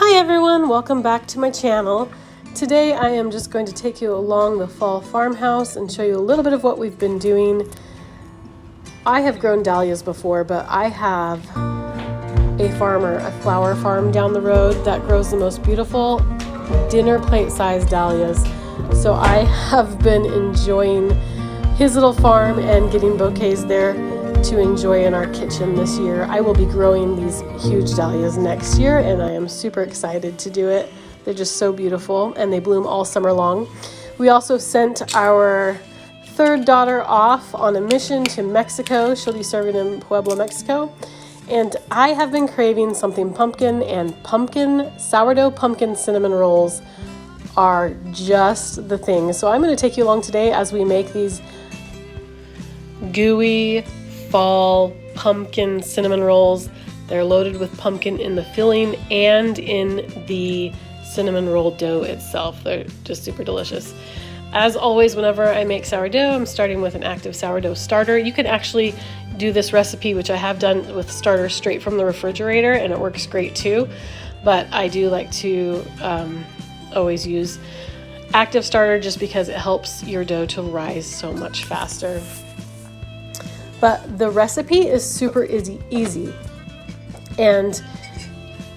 Hi everyone, welcome back to my channel. Today I am just going to take you along the fall farmhouse and show you a little bit of what we've been doing. I have grown dahlias before, but I have a flower farm down the road that grows the most beautiful dinner plate sized dahlias. So I have been enjoying his little farm and getting bouquets there to enjoy in our kitchen this year. I will be growing these huge dahlias next year and I am super excited to do it. They're just so beautiful and they bloom all summer long. We also sent our third daughter off on a mission to Mexico. She'll be serving in Puebla, Mexico. And I have been craving something pumpkin, and sourdough pumpkin cinnamon rolls are just the thing. So I'm going to take you along today as we make these gooey fall pumpkin cinnamon rolls. They're loaded with pumpkin in the filling and in the cinnamon roll dough itself. They're just super delicious. As always, whenever I make sourdough, I'm starting with an active sourdough starter. You can actually do this recipe, which I have done with starter straight from the refrigerator, and it works great too. But I do like to always use active starter just because it helps your dough to rise so much faster. But the recipe is super easy, and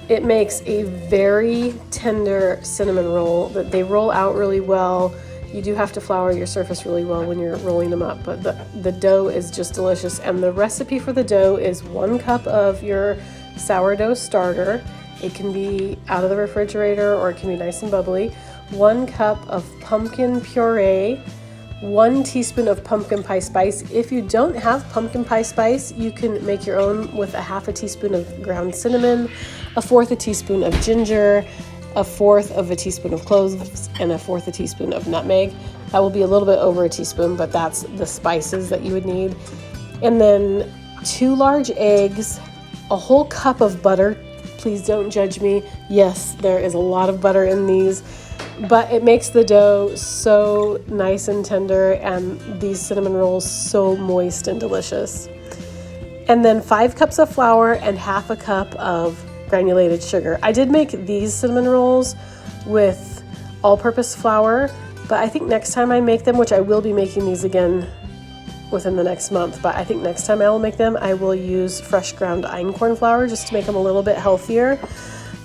it makes a very tender cinnamon roll that they roll out really well. You do have to flour your surface really well when you're rolling them up, but the dough is just delicious. And the recipe for the dough is 1 cup of your sourdough starter. It can be out of the refrigerator or it can be nice and bubbly. 1 cup of pumpkin puree, 1 teaspoon of pumpkin pie spice. If you don't have pumpkin pie spice, you can make your own with 1/2 teaspoon of ground cinnamon, 1/4 teaspoon of ginger, 1/4 teaspoon of cloves, and 1/4 teaspoon of nutmeg. That will be a little bit over a teaspoon, but that's the spices that you would need. And then 2 large eggs, a whole cup of butter. Please don't judge me. Yes, there is a lot of butter in these, but it makes the dough so nice and tender and these cinnamon rolls so moist and delicious. And then 5 cups of flour and 1/2 cup of granulated sugar. I did make these cinnamon rolls with all-purpose flour, but I think next time I make them, which I will be making these again within the next month, but I think next time I will make them, I will use fresh ground einkorn flour just to make them a little bit healthier.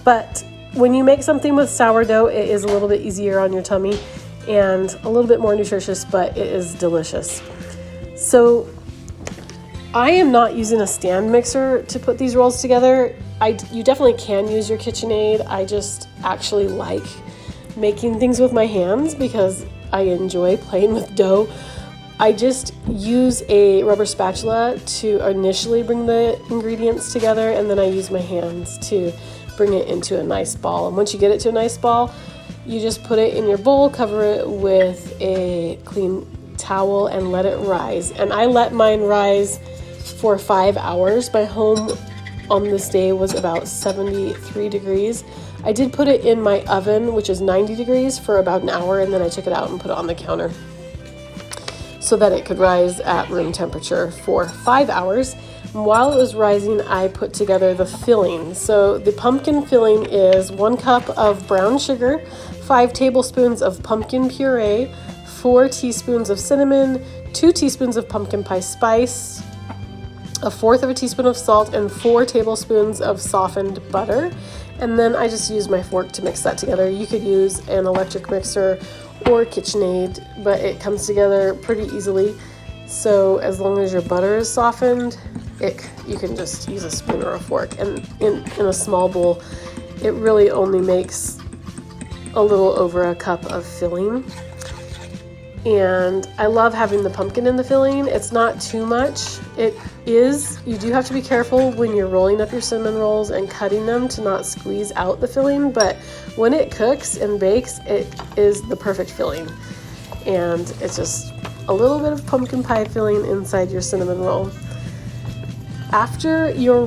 But when you make something with sourdough, it is a little bit easier on your tummy and a little bit more nutritious, but it is delicious. So I am not using a stand mixer to put these rolls together. You definitely can use your KitchenAid. I just actually like making things with my hands because I enjoy playing with dough. I just use a rubber spatula to initially bring the ingredients together, and then I use my hands to bring it into a nice ball. And once you get it to a nice ball, you just put it in your bowl, cover it with a clean towel, and let it rise. And I let mine rise for 5 hours. My home on this day was about 73 degrees. I did put it in my oven, which is 90 degrees, for about an hour, and then I took it out and put it on the counter so that it could rise at room temperature for 5 hours. And while it was rising, I put together the filling. So the pumpkin filling is 1 cup of brown sugar, 5 tablespoons of pumpkin puree, 4 teaspoons of cinnamon, 2 teaspoons of pumpkin pie spice, 1/4 teaspoon of salt, and 4 tablespoons of softened butter. And then I just use my fork to mix that together. You could use an electric mixer or KitchenAid, but it comes together pretty easily. So as long as your butter is softened, you can just use a spoon or a fork. And in a small bowl, it really only makes a little over a cup of filling. And I love having the pumpkin in the filling. It's not too much. You do have to be careful when you're rolling up your cinnamon rolls and cutting them to not squeeze out the filling, but when it cooks and bakes, it is the perfect filling. And it's just a little bit of pumpkin pie filling inside your cinnamon roll. After your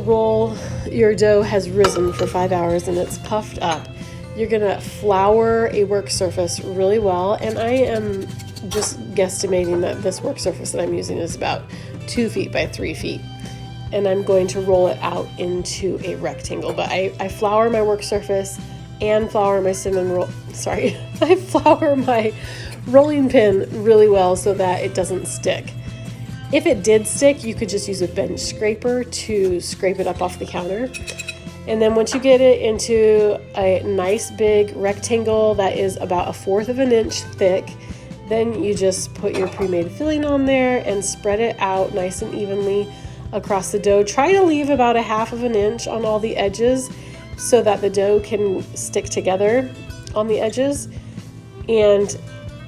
dough has risen for 5 hours and it's puffed up, you're gonna flour a work surface really well. And I am just guesstimating that this work surface that I'm using is about 2 feet by 3 feet. And I'm going to roll it out into a rectangle. But I flour my work surface and flour my I flour my rolling pin really well so that it doesn't stick. If it did stick, you could just use a bench scraper to scrape it up off the counter. And then once you get it into a nice big rectangle that is about 1/4 of an inch thick, then you just put your pre-made filling on there and spread it out nice and evenly across the dough. Try to leave about 1/2 of an inch on all the edges so that the dough can stick together on the edges. And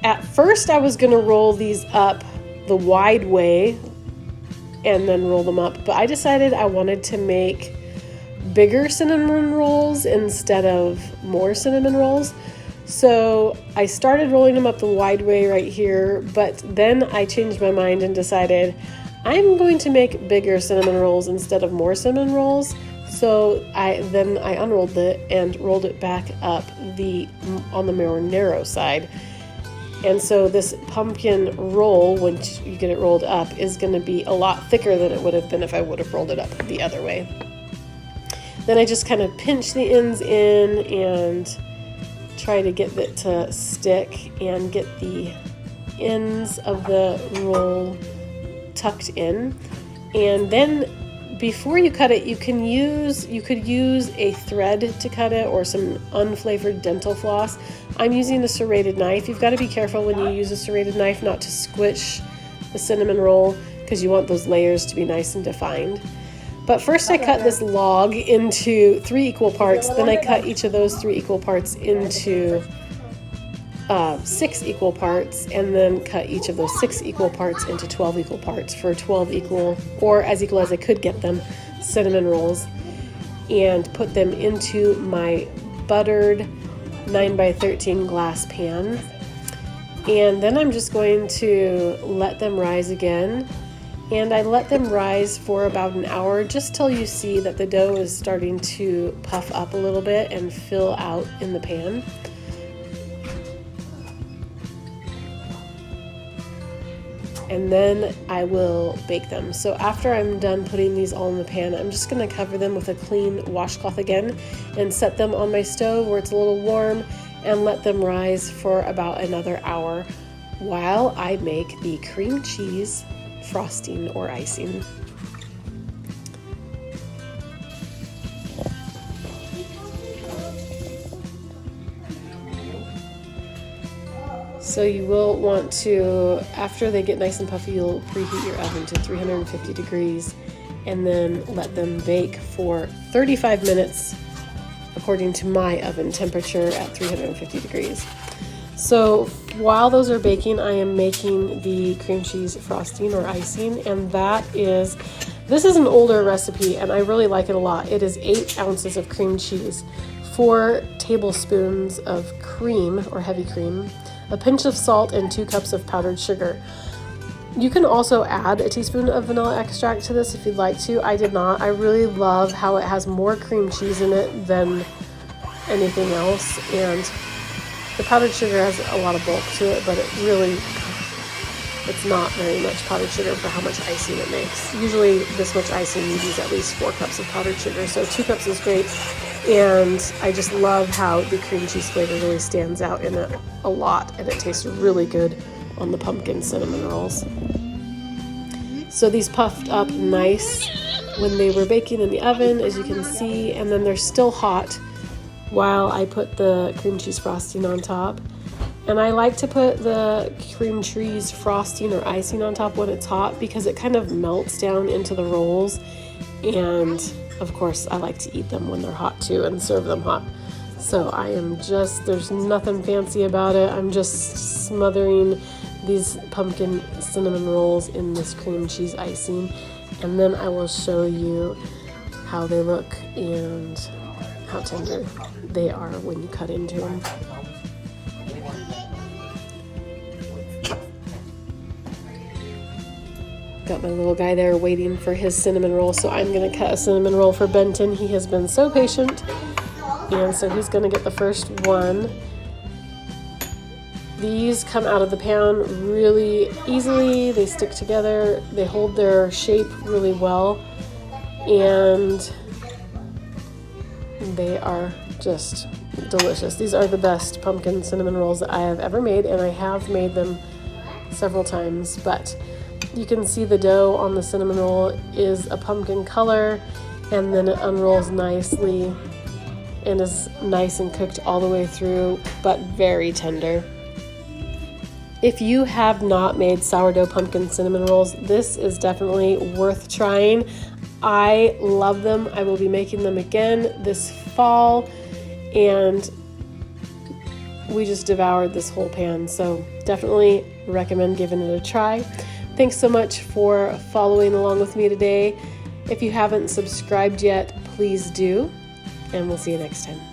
at first I was gonna roll these up the wide way and then roll them up, but I decided I wanted to make bigger cinnamon rolls instead of more cinnamon rolls. So I started rolling them up the wide way right here, but then I changed my mind and decided I'm going to make bigger cinnamon rolls instead of more cinnamon rolls. So I unrolled it and rolled it back up on the more narrow side. And so this pumpkin roll, once you get it rolled up, is going to be a lot thicker than it would have been if I would have rolled it up the other way. Then I just kind of pinch the ends in and try to get it to stick and get the ends of the roll tucked in. And then before you cut it, you could use a thread to cut it or some unflavored dental floss. I'm using a serrated knife. You've got to be careful when you use a serrated knife not to squish the cinnamon roll because you want those layers to be nice and defined. But first I cut this log into 3 equal parts, then I cut each of those 3 equal parts into 6 equal parts, and then cut each of those 6 equal parts into 12 equal parts for 12 equal, or as equal as I could get them, cinnamon rolls, and put them into my buttered 9x13 glass pan. And then I'm just going to let them rise again. And I let them rise for about an hour, just till you see that the dough is starting to puff up a little bit and fill out in the pan. And then I will bake them. So after I'm done putting these all in the pan, I'm just going to cover them with a clean washcloth again and set them on my stove where it's a little warm and let them rise for about another hour while I make the cream cheese frosting or icing. So you will want to, after they get nice and puffy, you'll preheat your oven to 350 degrees and then let them bake for 35 minutes according to my oven temperature at 350 degrees. So while those are baking, I am making the cream cheese frosting or icing, and this is an older recipe and I really like it a lot. It is 8 ounces of cream cheese, 4 tablespoons of cream or heavy cream, a pinch of salt, and 2 cups of powdered sugar. You can also add a teaspoon of vanilla extract to this if you'd like to. I did not. I really love how it has more cream cheese in it than anything else, and the powdered sugar has a lot of bulk to it, but it's not very much powdered sugar for how much icing it makes. Usually this much icing you use at least 4 cups of powdered sugar, so 2 cups is great. And I just love how the cream cheese flavor really stands out in it a lot, and it tastes really good on the pumpkin cinnamon rolls. So these puffed up nice when they were baking in the oven, as you can see, and then they're still hot while I put the cream cheese frosting on top. And I like to put the cream cheese frosting or icing on top when it's hot because it kind of melts down into the rolls, and of course I like to eat them when they're hot too and serve them hot. So there's nothing fancy about it. I'm just smothering these pumpkin cinnamon rolls in this cream cheese icing, and then I will show you how they look and how tender they are when you cut into them. Got my little guy there waiting for his cinnamon roll, so I'm going to cut a cinnamon roll for Benton. He has been so patient, and so he's going to get the first one. These come out of the pan really easily. They stick together. They hold their shape really well, and they are just delicious. These are the best pumpkin cinnamon rolls that I have ever made, and I have made them several times, but you can see the dough on the cinnamon roll is a pumpkin color, and then it unrolls nicely and is nice and cooked all the way through, but very tender. If you have not made sourdough pumpkin cinnamon rolls, this is definitely worth trying. I love them. I will be making them again this fall, and we just devoured this whole pan, so definitely recommend giving it a try. Thanks so much for following along with me today. If you haven't subscribed yet, please do, and we'll see you next time.